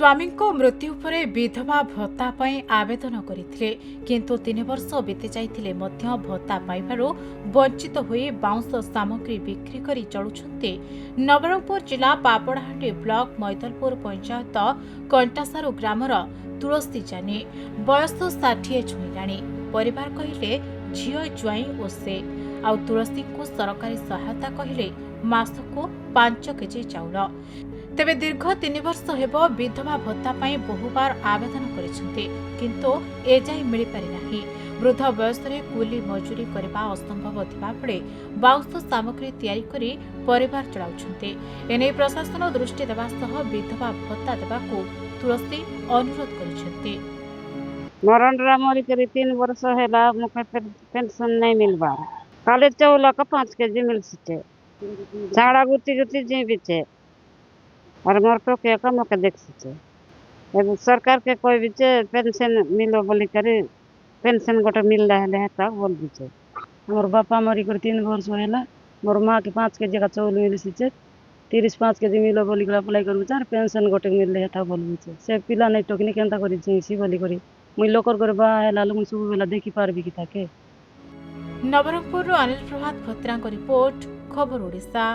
स्वामी मृत्यु पर विधवा भत्ता आवेदन करते किंतु 3 वर्ष बीती जाइथिले मध्य भत्ता पाइबारु वंचित होई बाउंस सामग्री बिक्री करी चलुछन्ते नवरंगपुर जिला पापड़ाहांडी ब्लॉक मैदलपुर पंचायत कंटासारू ग्रामर तुलसी जानी बयस 60 छुईलाणी परिवार कहले झियो ज्वाई और से आउ तुलसी को सरकारी सहायता कहले मासको 5 केजी चाउल तेबे दीर्घ 3 वर्ष हेब विधवा भत्ता पाई बहुबार आवेदन करिसेंते किंतु एजाई मिली पारि नाही। वृद्ध बयस रे कुली मजूरी करबा असंभव थिबा बेले बाउंस सामग्री तैयारी करी परिवार चलाउछन्ते एने प्रशासन दृष्टि देबा सह विधवा भत्ता देबाको तुलसी अनुरोध करिसेंते। मरणरा मरी करी 3 वर्ष हेला मुखे पेंशन नहीं मिलबा खाली चाउल का 5 केजी मिल सिचे झाड़ा गुती गुती जी बिचे और मोर तो के का मके देख सिचे सरकार के कोई बिचे पेंशन मिलो बोली करे पेंशन गोटे मिल रहा है तक बोल बिचे मोर बापा मरी कर 3 वर्ष हेला मोर माँ के 5 केजी का चाउल मिल सिचे 35 केजी मिलो बोली कर अप्लाई करू चार पेंशन गोटे मिल रहा था बोल बिचे से पिला नहीं टोकनी केनता करी सी बोली करी मुई लोकर करे बा हेला लोग सब बेला देखि पारबी कि ताके। नवरंगपुर अनिल प्रभात भत्रा रिपोर्ट खबर ओडिशा।